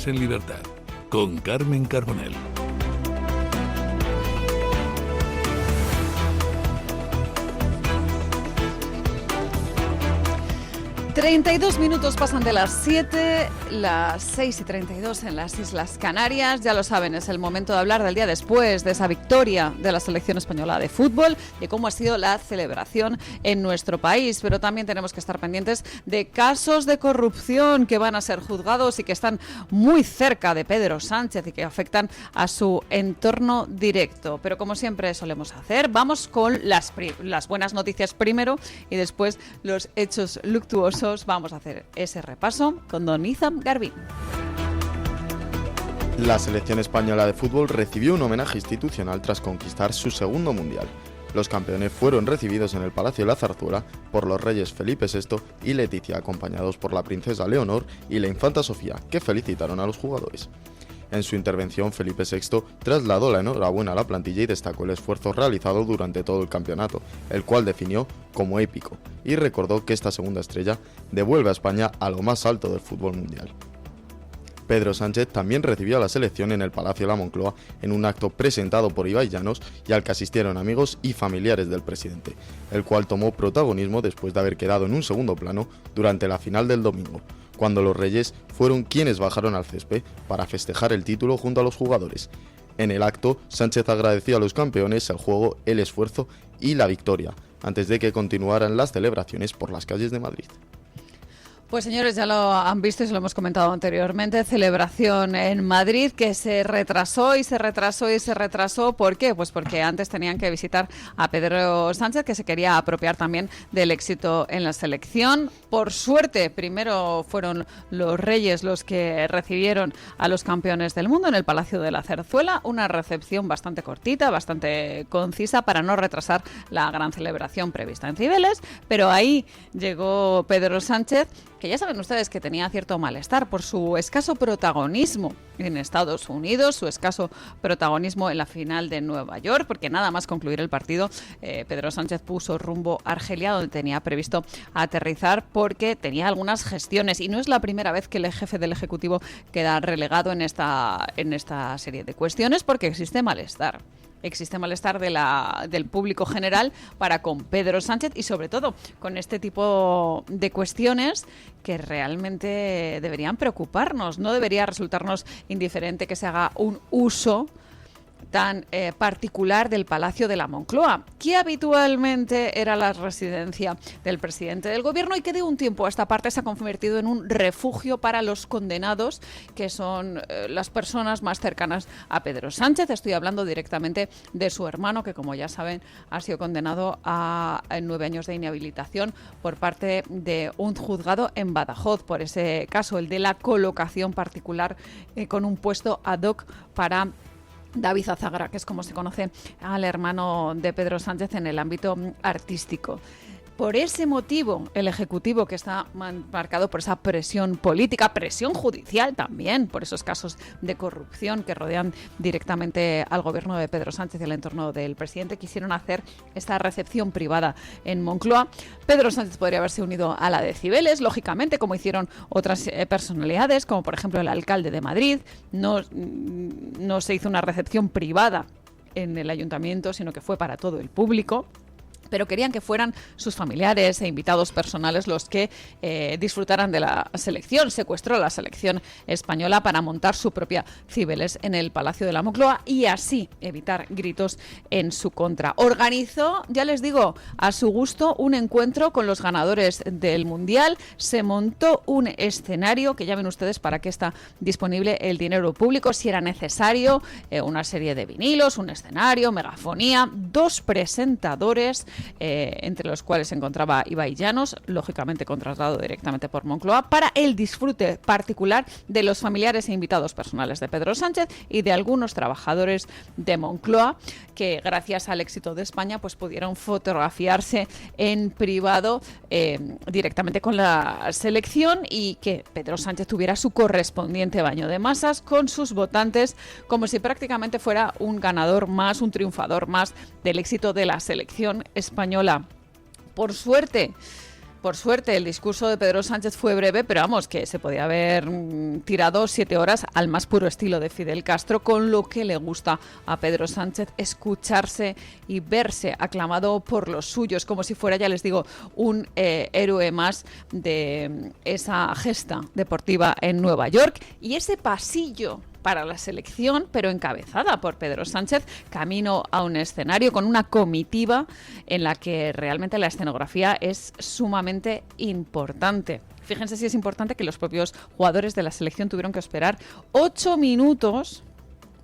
Vidas en Libertad, con Carmen Carbonell. 32 minutos pasan de las 7, las 6:32 en las Islas Canarias. Ya lo saben, es el momento de hablar del día después de esa victoria de la selección española de fútbol y cómo ha sido la celebración en nuestro país. Pero también tenemos que estar pendientes de casos de corrupción que van a ser juzgados y que están muy cerca de Pedro Sánchez y que afectan a su entorno directo. Pero como siempre solemos hacer, vamos con las buenas noticias primero y después los hechos luctuosos. Vamos a hacer ese repaso con don Izam Garbín. La selección española de fútbol recibió un homenaje institucional tras conquistar su segundo mundial. Los campeones fueron recibidos en el Palacio de la Zarzuela por los reyes Felipe VI y Leticia, acompañados por la princesa Leonor y la infanta Sofía, que felicitaron a los jugadores. En su intervención, Felipe VI trasladó la enhorabuena a la plantilla y destacó el esfuerzo realizado durante todo el campeonato, el cual definió como épico, y recordó que esta segunda estrella devuelve a España a lo más alto del fútbol mundial. Pedro Sánchez también recibió a la selección en el Palacio de la Moncloa en un acto presentado por Ibai Llanos y al que asistieron amigos y familiares del presidente, el cual tomó protagonismo después de haber quedado en un segundo plano durante la final del domingo, cuando los Reyes fueron quienes bajaron al césped para festejar el título junto a los jugadores. En el acto, Sánchez agradeció a los campeones el juego, el esfuerzo y la victoria, antes de que continuaran las celebraciones por las calles de Madrid. Pues señores, ya lo han visto y se lo hemos comentado anteriormente, celebración en Madrid que se retrasó y se retrasó y se retrasó. ¿Por qué? Pues porque antes tenían que visitar a Pedro Sánchez, que se quería apropiar también del éxito en la selección. Por suerte, primero fueron los Reyes los que recibieron a los campeones del mundo en el Palacio de la Zarzuela, una recepción bastante cortita, bastante concisa para no retrasar la gran celebración prevista en Cibeles, pero ahí llegó Pedro Sánchez, que ya saben ustedes que tenía cierto malestar por su escaso protagonismo en Estados Unidos, su escaso protagonismo en la final de Nueva York, porque nada más concluir el partido, Pedro Sánchez puso rumbo a Argelia, donde tenía previsto aterrizar, porque tenía algunas gestiones, y no es la primera vez que el jefe del Ejecutivo queda relegado en esta serie de cuestiones, porque existe malestar. Existe malestar del público general para con Pedro Sánchez y sobre todo con este tipo de cuestiones que realmente deberían preocuparnos. No debería resultarnos indiferente que se haga un uso tan particular del Palacio de la Moncloa, que habitualmente era la residencia del presidente del gobierno y que de un tiempo a esta parte se ha convertido en un refugio para los condenados, que son las personas más cercanas a Pedro Sánchez. Estoy hablando directamente de su hermano, que como ya saben ha sido condenado a 9 años de inhabilitación por parte de un juzgado en Badajoz, por ese caso, el de la colocación particular con un puesto ad hoc para David Azagra, que es como se conoce al hermano de Pedro Sánchez en el ámbito artístico. Por ese motivo, el Ejecutivo, que está marcado por esa presión política, presión judicial también, por esos casos de corrupción que rodean directamente al gobierno de Pedro Sánchez y al entorno del presidente, quisieron hacer esta recepción privada en Moncloa. Pedro Sánchez podría haberse unido a la de Cibeles, lógicamente, como hicieron otras personalidades, como por ejemplo el alcalde de Madrid. No se hizo una recepción privada en el ayuntamiento, sino que fue para todo el público. Pero querían que fueran sus familiares e invitados personales los que disfrutaran de la selección. Secuestró a la selección española para montar su propia Cibeles en el Palacio de la Moncloa y así evitar gritos en su contra. Organizó, ya les digo, a su gusto un encuentro con los ganadores del Mundial. Se montó un escenario, que ya ven ustedes para qué está disponible el dinero público, si era necesario, una serie de vinilos, un escenario, megafonía, 2 presentadores, entre los cuales se encontraba Ibai Llanos, lógicamente contratado directamente por Moncloa, para el disfrute particular de los familiares e invitados personales de Pedro Sánchez y de algunos trabajadores de Moncloa, que gracias al éxito de España pues pudieron fotografiarse en privado directamente con la selección, y que Pedro Sánchez tuviera su correspondiente baño de masas con sus votantes, como si prácticamente fuera un ganador más, un triunfador más del éxito de la selección española. Por suerte, Por suerte, el discurso de Pedro Sánchez fue breve, pero vamos, que se podía haber tirado 7 horas al más puro estilo de Fidel Castro, con lo que le gusta a Pedro Sánchez escucharse y verse aclamado por los suyos, como si fuera, ya les digo, un héroe más de esa gesta deportiva en Nueva York. Y ese pasillo para la selección, pero encabezada por Pedro Sánchez, camino a un escenario con una comitiva en la que realmente la escenografía es sumamente importante. Fíjense si es importante que los propios jugadores de la selección tuvieron que esperar 8 minutos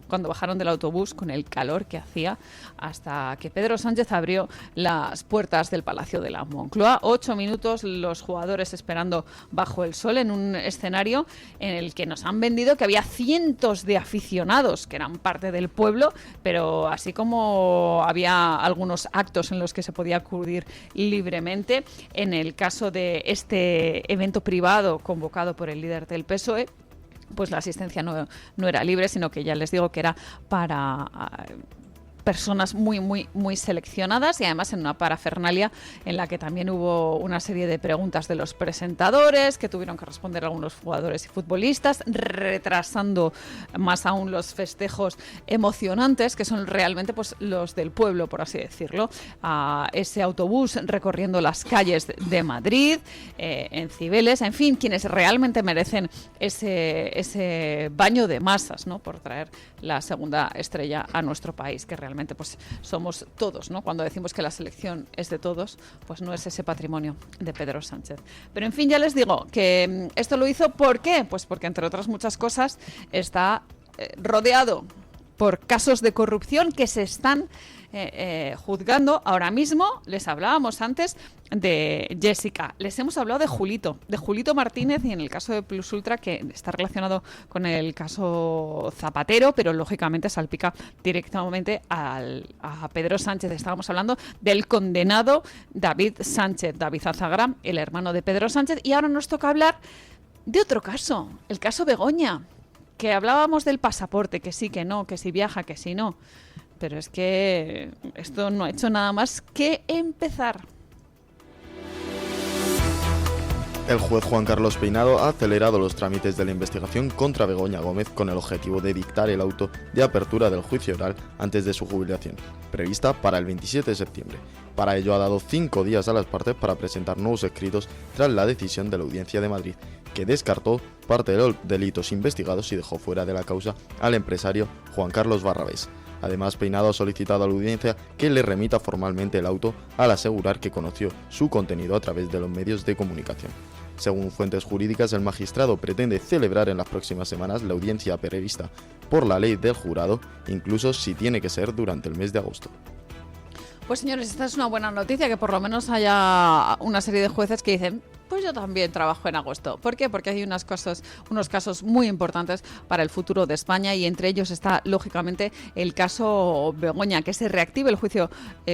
cuando bajaron del autobús con el calor que hacía hasta que Pedro Sánchez abrió las puertas del Palacio de la Moncloa. 8 minutos los jugadores esperando bajo el sol en un escenario en el que nos han vendido que había cientos de aficionados que eran parte del pueblo, pero así como había algunos actos en los que se podía acudir libremente. En el caso de este evento privado convocado por el líder del PSOE, pues la asistencia no era libre, sino que ya les digo que era para personas muy seleccionadas, y además en una parafernalia en la que también hubo una serie de preguntas de los presentadores que tuvieron que responder algunos jugadores y futbolistas, retrasando más aún los festejos emocionantes que son realmente pues los del pueblo, por así decirlo. Ese autobús recorriendo las calles de Madrid, en Cibeles, en fin, quienes realmente merecen ese baño de masas, ¿no?, por traer la segunda estrella a nuestro país, que realmente pues somos todos, ¿no? Cuando decimos que la selección es de todos, pues no es ese patrimonio de Pedro Sánchez. Pero en fin, ya les digo que esto lo hizo, ¿por qué? Pues porque entre otras muchas cosas está rodeado por casos de corrupción que se están juzgando ahora mismo. Les hablábamos antes de Jessica, les hemos hablado de Julito Martínez, y en el caso de Plus Ultra, que está relacionado con el caso Zapatero, pero lógicamente salpica directamente a Pedro Sánchez. Estábamos hablando del condenado David Azagra, el hermano de Pedro Sánchez, y ahora nos toca hablar de otro caso, el caso Begoña, que hablábamos del pasaporte, que sí, que no, que si viaja, que si no. Pero es que esto no ha hecho nada más que empezar. El juez Juan Carlos Peinado ha acelerado los trámites de la investigación contra Begoña Gómez con el objetivo de dictar el auto de apertura del juicio oral antes de su jubilación, prevista para el 27 de septiembre. Para ello ha dado 5 días a las partes para presentar nuevos escritos tras la decisión de la Audiencia de Madrid, que descartó parte de los delitos investigados y dejó fuera de la causa al empresario Juan Carlos Barrabés. Además, Peinado ha solicitado a la audiencia que le remita formalmente el auto, al asegurar que conoció su contenido a través de los medios de comunicación. Según fuentes jurídicas, el magistrado pretende celebrar en las próximas semanas la audiencia prevista por la ley del jurado, incluso si tiene que ser durante el mes de agosto. Pues señores, esta es una buena noticia, que por lo menos haya una serie de jueces que dicen: pues yo también trabajo en agosto. ¿Por qué? Porque hay unos casos muy importantes para el futuro de España, y entre ellos está, lógicamente, el caso Begoña, que se reactive el juicio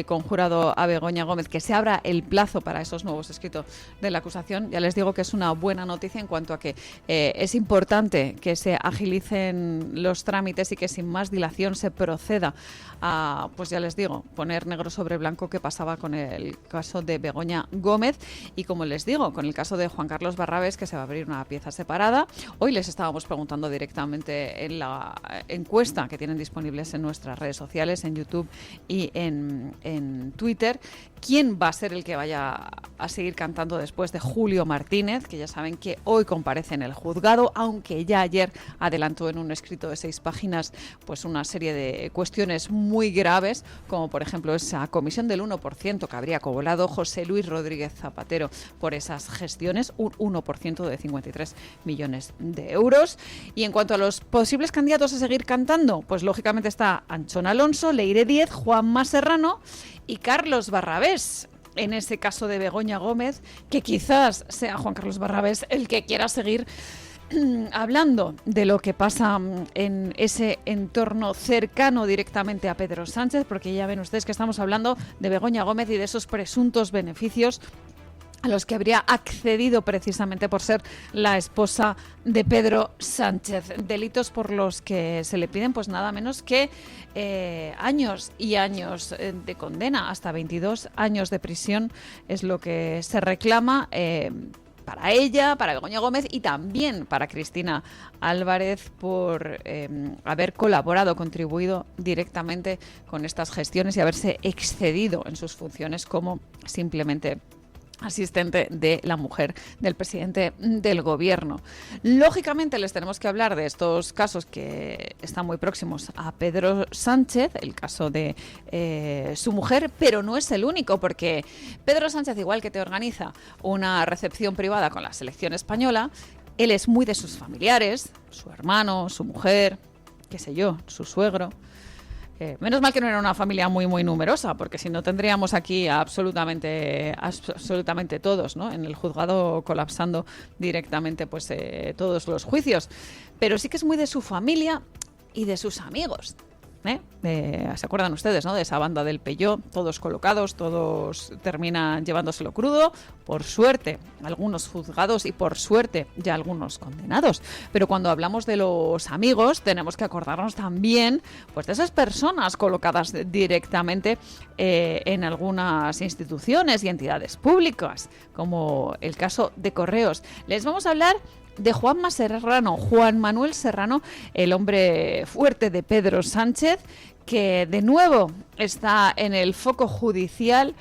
conjurado a Begoña Gómez, que se abra el plazo para esos nuevos escritos de la acusación. Ya les digo que es una buena noticia en cuanto a que es importante que se agilicen los trámites y que sin más dilación se proceda a, pues ya les digo, poner negro sobre blanco qué pasaba con el caso de Begoña Gómez. Y como les digo, con el caso de Juan Carlos Barrabés, que se va a abrir una pieza separada. Hoy les estábamos preguntando directamente en la encuesta que tienen disponibles en nuestras redes sociales, en YouTube y en Twitter, quién va a ser el que vaya a seguir cantando después de Julio Martínez, que ya saben que hoy comparece en el juzgado, aunque ya ayer adelantó en un escrito de 6 páginas pues una serie de cuestiones muy graves, como por ejemplo esa comisión del 1% que habría cobrado José Luis Rodríguez Zapatero por esas gestiones, un 1% de 53 millones de euros. Y en cuanto a los posibles candidatos a seguir cantando, pues lógicamente está Anchón Alonso, Leire Díez, Juanma Serrano y Carlos Barrabés. En ese caso de Begoña Gómez, que quizás sea Juan Carlos Barrabés el que quiera seguir hablando de lo que pasa en ese entorno cercano directamente a Pedro Sánchez, porque ya ven ustedes que estamos hablando de Begoña Gómez y de esos presuntos beneficios a los que habría accedido precisamente por ser la esposa de Pedro Sánchez. Delitos por los que se le piden pues nada menos que años y años de condena, hasta 22 años de prisión es lo que se reclama para ella, para Begoña Gómez y también para Cristina Álvarez por haber colaborado, contribuido directamente con estas gestiones y haberse excedido en sus funciones como simplemente asistente de la mujer del presidente del gobierno. Lógicamente les tenemos que hablar de estos casos que están muy próximos a Pedro Sánchez, el caso de su mujer, pero no es el único, porque Pedro Sánchez, igual que te organiza una recepción privada con la selección española, él es muy de sus familiares, su hermano, su mujer, qué sé yo, su suegro. Menos mal que no era una familia muy numerosa, porque si no tendríamos aquí absolutamente todos, ¿no? En el juzgado colapsando directamente pues todos los juicios. Pero sí que es muy de su familia y de sus amigos. ¿Se acuerdan ustedes, ¿no? De esa banda del Peugeot, todos colocados, todos terminan llevándoselo crudo, por suerte algunos juzgados y por suerte ya algunos condenados, pero cuando hablamos de los amigos tenemos que acordarnos también pues de esas personas colocadas directamente en algunas instituciones y entidades públicas, como el caso de Correos. Les vamos a hablar de Juan Manuel Serrano, el hombre fuerte de Pedro Sánchez, que de nuevo está en el foco judicial,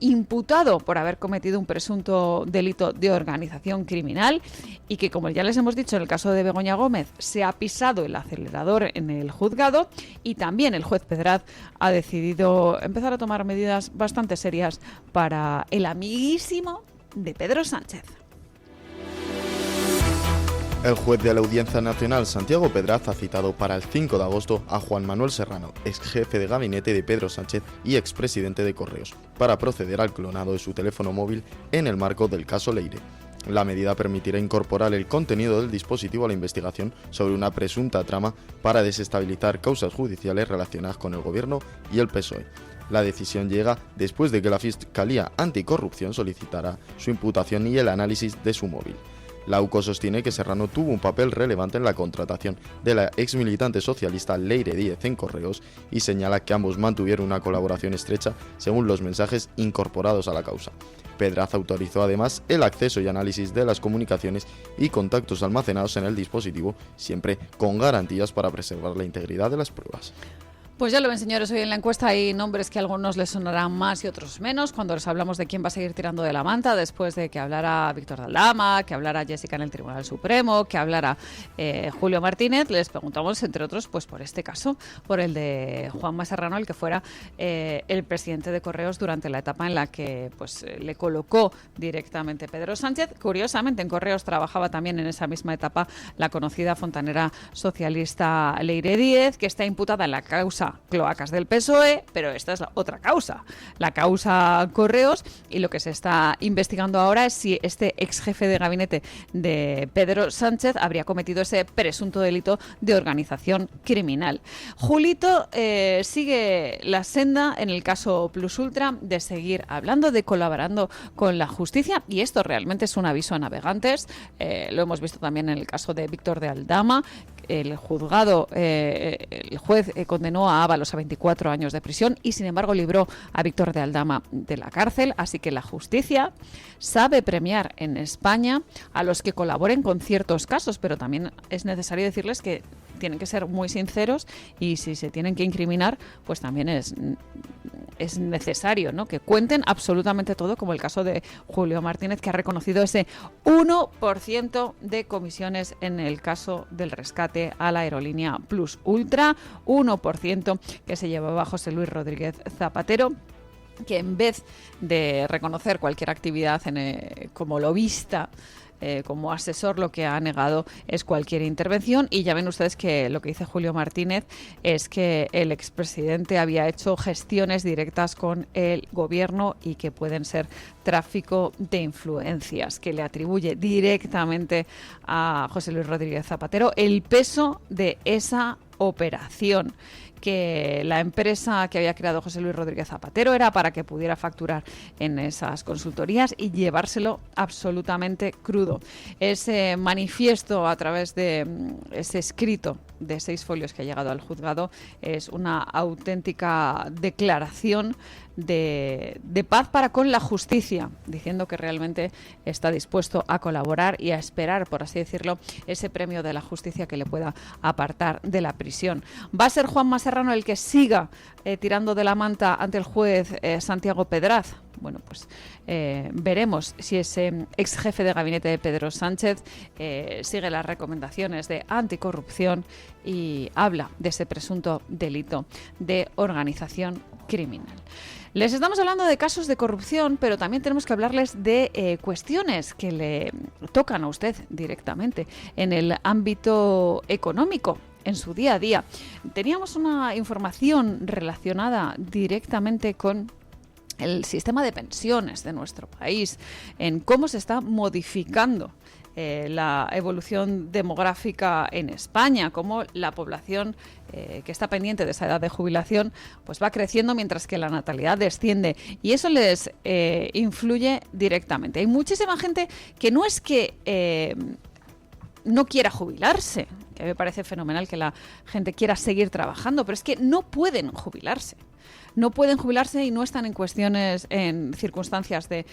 imputado por haber cometido un presunto delito de organización criminal y que, como ya les hemos dicho en el caso de Begoña Gómez, se ha pisado el acelerador en el juzgado y también el juez Pedraz ha decidido empezar a tomar medidas bastante serias para el amiguísimo de Pedro Sánchez. El juez de la Audiencia Nacional, Santiago Pedraz, ha citado para el 5 de agosto a Juan Manuel Serrano, ex jefe de gabinete de Pedro Sánchez y expresidente de Correos, para proceder al clonado de su teléfono móvil en el marco del caso Leire. La medida permitirá incorporar el contenido del dispositivo a la investigación sobre una presunta trama para desestabilizar causas judiciales relacionadas con el Gobierno y el PSOE. La decisión llega después de que la Fiscalía Anticorrupción solicitara su imputación y el análisis de su móvil. La UCO sostiene que Serrano tuvo un papel relevante en la contratación de la ex militante socialista Leire Díez en Correos y señala que ambos mantuvieron una colaboración estrecha según los mensajes incorporados a la causa. Pedraz autorizó además el acceso y análisis de las comunicaciones y contactos almacenados en el dispositivo, siempre con garantías para preservar la integridad de las pruebas. Pues ya lo ven, señores, hoy en la encuesta hay nombres que a algunos les sonarán más y otros menos cuando les hablamos de quién va a seguir tirando de la manta después de que hablara Víctor de Aldama, que hablara Jessica en el Tribunal Supremo, que hablara Julio Martínez. Les preguntamos, entre otros, pues por este caso, por el de Juanma Serrano, el que fuera el presidente de Correos durante la etapa en la que pues le colocó directamente Pedro Sánchez. Curiosamente, en Correos trabajaba también en esa misma etapa la conocida fontanera socialista Leire Díez, que está imputada en la causa cloacas del PSOE, pero esta es la otra causa, la causa Correos, y lo que se está investigando ahora es si este ex jefe de gabinete de Pedro Sánchez habría cometido ese presunto delito de organización criminal. Julito sigue la senda en el caso Plus Ultra de seguir hablando, de colaborando con la justicia, y esto realmente es un aviso a navegantes. Lo hemos visto también en el caso de Víctor de Aldama. El juzgado, el juez condenó a Ábalos a 24 años de prisión y sin embargo libró a Víctor de Aldama de la cárcel, así que la justicia sabe premiar en España a los que colaboren con ciertos casos, pero también es necesario decirles que tienen que ser muy sinceros y si se tienen que incriminar, pues también es necesario, ¿no?, que cuenten absolutamente todo, como el caso de Julio Martínez, que ha reconocido ese 1% de comisiones en el caso del rescate a la aerolínea Plus Ultra, 1% que se llevaba José Luis Rodríguez Zapatero, que en vez de reconocer cualquier actividad como lobista, como asesor, lo que ha negado es cualquier intervención. Y ya ven ustedes que lo que dice Julio Martínez es que el expresidente había hecho gestiones directas con el gobierno y que pueden ser tráfico de influencias, que le atribuye directamente a José Luis Rodríguez Zapatero el peso de esa operación, que la empresa que había creado José Luis Rodríguez Zapatero era para que pudiera facturar en esas consultorías y llevárselo absolutamente crudo. Ese manifiesto a través de ese escrito de 6 folios que ha llegado al juzgado es una auténtica declaración de paz para con la justicia, diciendo que realmente está dispuesto a colaborar y a esperar, por así decirlo, ese premio de la justicia que le pueda apartar de la prisión. ¿Va a ser Juanma Serrano el que siga tirando de la manta ante el juez Santiago Pedraz? Bueno, pues veremos si ese ex jefe de gabinete de Pedro Sánchez sigue las recomendaciones de anticorrupción y habla de ese presunto delito de organización criminal. Les estamos hablando de casos de corrupción, pero también tenemos que hablarles de cuestiones que le tocan a usted directamente en el ámbito económico, en su día a día. Teníamos una información relacionada directamente con el sistema de pensiones de nuestro país, en cómo se está modificando la evolución demográfica en España, cómo la población que está pendiente de esa edad de jubilación pues va creciendo mientras que la natalidad desciende, y eso les influye directamente. Hay muchísima gente que no es que no quiera jubilarse, que me parece fenomenal que la gente quiera seguir trabajando, pero es que no pueden jubilarse. No pueden jubilarse y no están en circunstancias de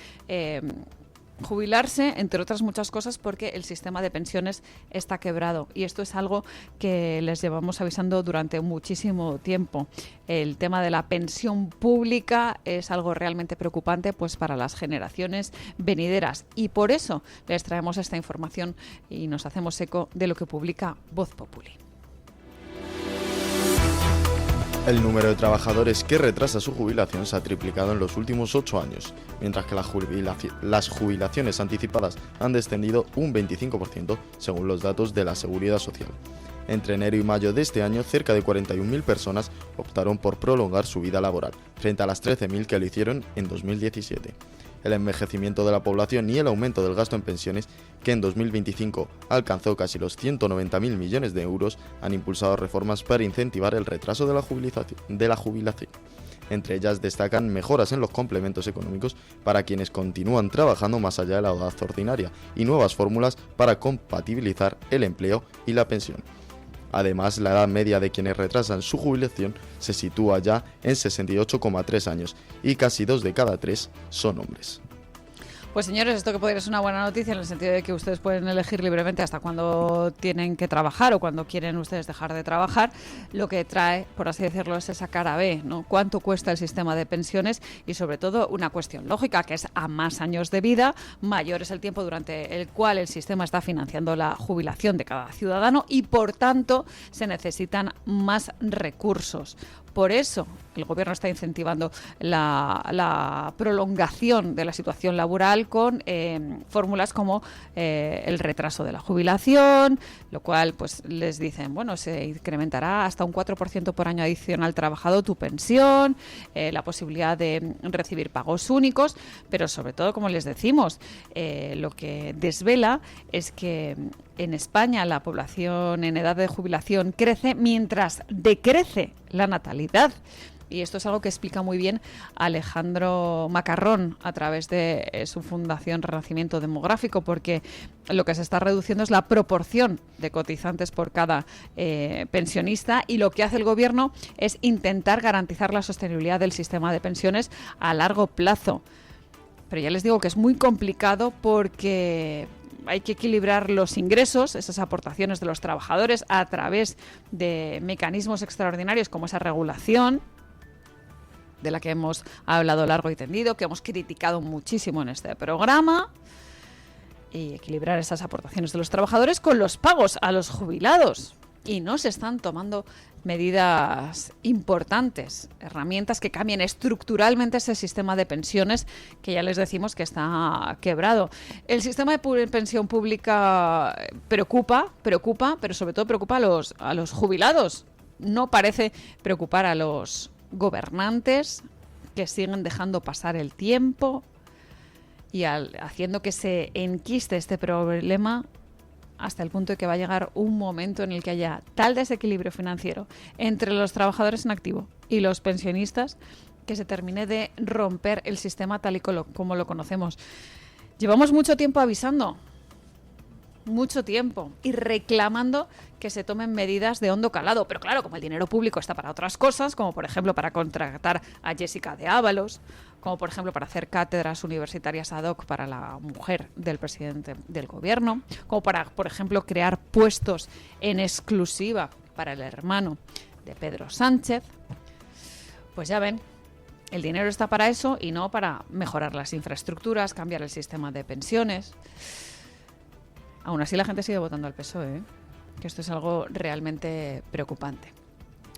jubilarse, entre otras muchas cosas, porque el sistema de pensiones está quebrado. Y esto es algo que les llevamos avisando durante muchísimo tiempo. El tema de la pensión pública es algo realmente preocupante pues para las generaciones venideras. Y por eso les traemos esta información y nos hacemos eco de lo que publica Voz Populi. El número de trabajadores que retrasa su jubilación se ha triplicado en los últimos 8 años, mientras que las jubilaciones anticipadas han descendido un 25%, según los datos de la Seguridad Social. Entre enero y mayo de este año, cerca de 41.000 personas optaron por prolongar su vida laboral, frente a las 13.000 que lo hicieron en 2017. El envejecimiento de la población y el aumento del gasto en pensiones, que en 2025 alcanzó casi los 190.000 millones de euros, han impulsado reformas para incentivar el retraso de la jubilación. Entre ellas destacan mejoras en los complementos económicos para quienes continúan trabajando más allá de la edad ordinaria y nuevas fórmulas para compatibilizar el empleo y la pensión. Además, la edad media de quienes retrasan su jubilación se sitúa ya en 68,3 años y casi 2 de cada 3 son hombres. Pues señores, esto que podría ser una buena noticia en el sentido de que ustedes pueden elegir libremente hasta cuándo tienen que trabajar o cuando quieren ustedes dejar de trabajar. Lo que trae, por así decirlo, es esa cara B, ¿no? ¿Cuánto cuesta el sistema de pensiones? Y sobre todo una cuestión lógica, que es a más años de vida, mayor es el tiempo durante el cual el sistema está financiando la jubilación de cada ciudadano y por tanto se necesitan más recursos. Por eso el Gobierno está incentivando la prolongación de la situación laboral con fórmulas como el retraso de la jubilación, lo cual pues les dicen, bueno, se incrementará hasta un 4% por año adicional trabajado tu pensión, la posibilidad de recibir pagos únicos, pero sobre todo, como les decimos, lo que desvela es que en España la población en edad de jubilación crece mientras decrece la natalidad. Y esto es algo que explica muy bien Alejandro Macarrón a través de su fundación Renacimiento Demográfico, porque lo que se está reduciendo es la proporción de cotizantes por cada pensionista, y lo que hace el Gobierno es intentar garantizar la sostenibilidad del sistema de pensiones a largo plazo. Pero ya les digo que es muy complicado porque hay que equilibrar los ingresos, esas aportaciones de los trabajadores a través de mecanismos extraordinarios como esa regulación, de la que hemos hablado largo y tendido, que hemos criticado muchísimo en este programa, y equilibrar esas aportaciones de los trabajadores con los pagos a los jubilados. Y no se están tomando medidas importantes, herramientas que cambien estructuralmente ese sistema de pensiones que ya les decimos que está quebrado. El sistema de pensión pública preocupa, pero sobre todo preocupa a los jubilados. No parece preocupar a los gobernantes, que siguen dejando pasar el tiempo y haciendo que se enquiste este problema hasta el punto de que va a llegar un momento en el que haya tal desequilibrio financiero entre los trabajadores en activo y los pensionistas que se termine de romper el sistema tal y como lo conocemos. Llevamos mucho tiempo avisando, mucho tiempo, y reclamando que se tomen medidas de hondo calado. Pero claro, como el dinero público está para otras cosas, como por ejemplo para contratar a Jessica de Ábalos, como por ejemplo para hacer cátedras universitarias ad hoc para la mujer del presidente del gobierno, como para, por ejemplo, crear puestos en exclusiva para el hermano de Pedro Sánchez, pues ya ven, el dinero está para eso y no para mejorar las infraestructuras, cambiar el sistema de pensiones. Aún así la gente sigue votando al PSOE, que esto es algo realmente preocupante.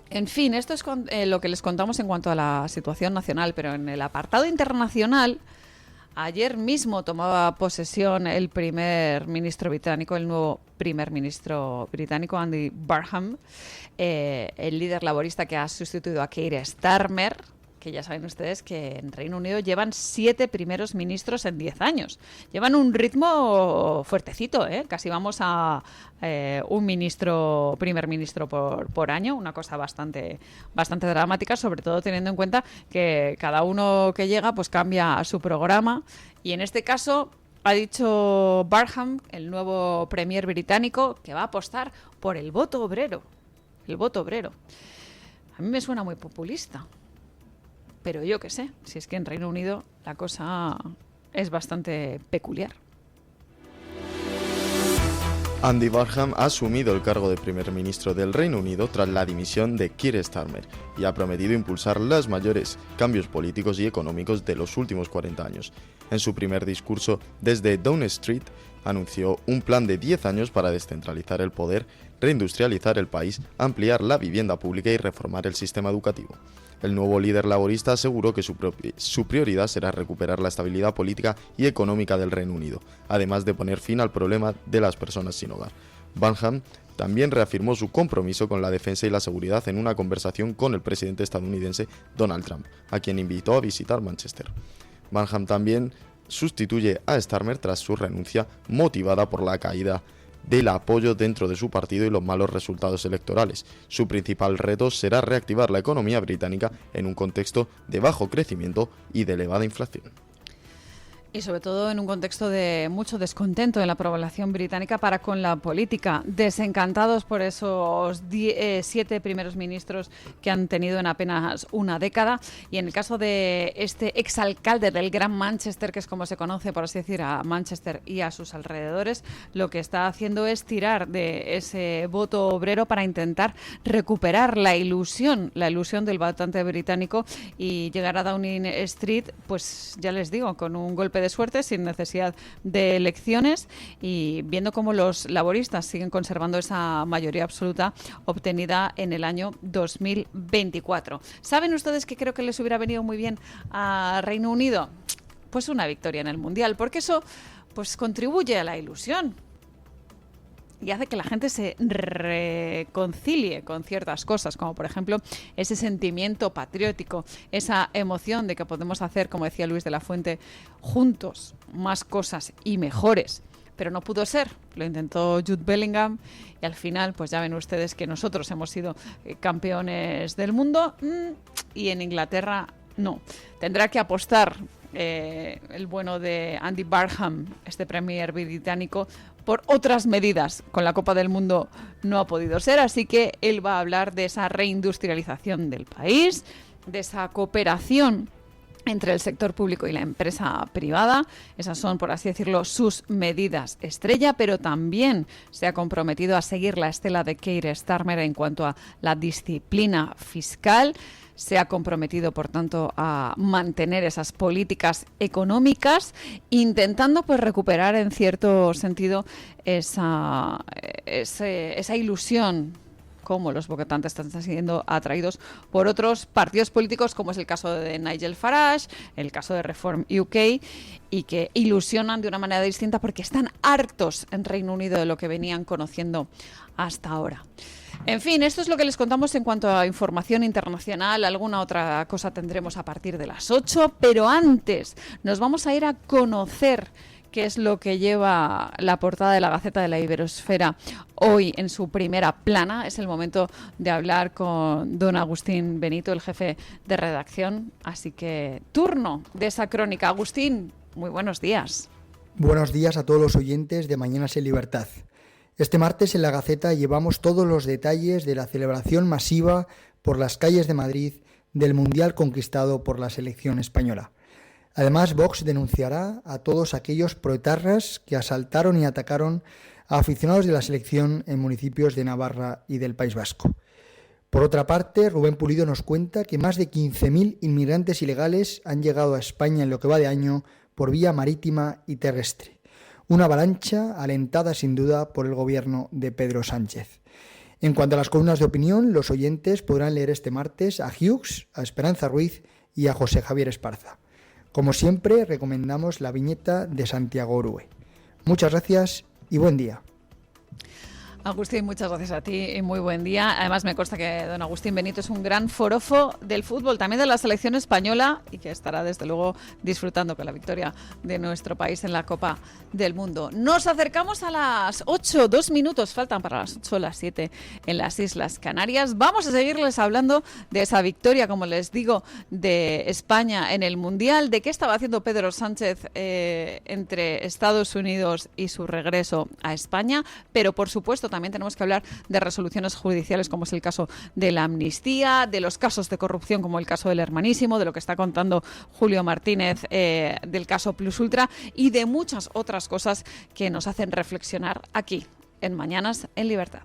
En fin, esto es lo que les contamos en cuanto a la situación nacional, pero en el apartado internacional, ayer mismo tomaba posesión el primer ministro británico, el nuevo primer ministro británico, Andy Burnham, el líder laborista que ha sustituido a Keir Starmer, que ya saben ustedes que en Reino Unido llevan 7 primeros ministros en 10 años. Llevan un ritmo fuertecito, ¿eh? Casi vamos a un primer ministro por año, una cosa bastante dramática, sobre todo teniendo en cuenta que cada uno que llega pues cambia su programa, y en este caso ha dicho Burnham, el nuevo premier británico, que va a apostar por el voto obrero. El voto obrero. A mí me suena muy populista. Pero yo qué sé, si es que en Reino Unido la cosa es bastante peculiar. Andy Burnham ha asumido el cargo de primer ministro del Reino Unido tras la dimisión de Keir Starmer y ha prometido impulsar los mayores cambios políticos y económicos de los últimos 40 años. En su primer discurso desde Downing Street, anunció un plan de 10 años para descentralizar el poder, reindustrializar el país, ampliar la vivienda pública y reformar el sistema educativo. El nuevo líder laborista aseguró que su prioridad será recuperar la estabilidad política y económica del Reino Unido, además de poner fin al problema de las personas sin hogar. Burnham también reafirmó su compromiso con la defensa y la seguridad en una conversación con el presidente estadounidense Donald Trump, a quien invitó a visitar Manchester. Burnham también sustituye a Starmer tras su renuncia, motivada por la caída del apoyo dentro de su partido y los malos resultados electorales. Su principal reto será reactivar la economía británica en un contexto de bajo crecimiento y de elevada inflación. Y sobre todo en un contexto de mucho descontento en la población británica para con la política, desencantados por esos 7 primeros ministros que han tenido en apenas una década. Y en el caso de este exalcalde del Gran Manchester, que es como se conoce, por así decir, a Manchester y a sus alrededores, lo que está haciendo es tirar de ese voto obrero para intentar recuperar la ilusión del votante británico y llegar a Downing Street, pues ya les digo, con un golpe de suerte, sin necesidad de elecciones, y viendo cómo los laboristas siguen conservando esa mayoría absoluta obtenida en el año 2024. ¿Saben ustedes que creo que les hubiera venido muy bien a Reino Unido? Pues una victoria en el Mundial, porque eso pues contribuye a la ilusión y hace que la gente se reconcilie con ciertas cosas, como por ejemplo ese sentimiento patriótico, esa emoción de que podemos hacer, como decía Luis de la Fuente, juntos más cosas y mejores. Pero no pudo ser, lo intentó Jude Bellingham y al final pues ya ven ustedes que nosotros hemos sido campeones del mundo y en Inglaterra no. Tendrá que apostar el bueno de Andy Burnham, este premier británico, por otras medidas. Con la Copa del Mundo no ha podido ser, así que él va a hablar de esa reindustrialización del país, de esa cooperación entre el sector público y la empresa privada. Esas son, por así decirlo, sus medidas estrella, pero también se ha comprometido a seguir la estela de Keir Starmer en cuanto a la disciplina fiscal. Se ha comprometido, por tanto, a mantener esas políticas económicas, intentando pues recuperar en cierto sentido esa ilusión, como los votantes están siendo atraídos por otros partidos políticos, como es el caso de Nigel Farage, el caso de Reform UK, y que ilusionan de una manera distinta porque están hartos en Reino Unido de lo que venían conociendo hasta ahora. En fin, esto es lo que les contamos en cuanto a información internacional. Alguna otra cosa tendremos a partir de las 8, pero antes nos vamos a ir a conocer que es lo que lleva la portada de la Gaceta de la Iberosfera hoy en su primera plana. Es el momento de hablar con don Agustín Benito, el jefe de redacción. Así que turno de esa crónica. Agustín, muy buenos días. Buenos días a todos los oyentes de Mañanas en Libertad. Este martes en la Gaceta llevamos todos los detalles de la celebración masiva por las calles de Madrid del Mundial conquistado por la selección española. Además, Vox denunciará a todos aquellos proetarras que asaltaron y atacaron a aficionados de la selección en municipios de Navarra y del País Vasco. Por otra parte, Rubén Pulido nos cuenta que más de 15.000 inmigrantes ilegales han llegado a España en lo que va de año por vía marítima y terrestre. Una avalancha alentada sin duda por el gobierno de Pedro Sánchez. En cuanto a las columnas de opinión, los oyentes podrán leer este martes a Hughes, a Esperanza Ruiz y a José Javier Esparza. Como siempre, recomendamos la viñeta de Santiago Orue. Muchas gracias y buen día. Agustín, muchas gracias a ti y muy buen día. Además, me consta que don Agustín Benito es un gran forofo del fútbol, también de la selección española, y que estará desde luego disfrutando con la victoria de nuestro país en la Copa del Mundo. Nos acercamos a las 8, 2 minutos, faltan para las 8 o las 7 en las Islas Canarias. Vamos a seguirles hablando de esa victoria, como les digo, de España en el Mundial, de qué estaba haciendo Pedro Sánchez entre Estados Unidos y su regreso a España, pero por supuesto también tenemos que hablar de resoluciones judiciales, como es el caso de la amnistía, de los casos de corrupción, como el caso del Hermanísimo, de lo que está contando Julio Martínez del caso Plus Ultra, y de muchas otras cosas que nos hacen reflexionar aquí, en Mañanas en Libertad.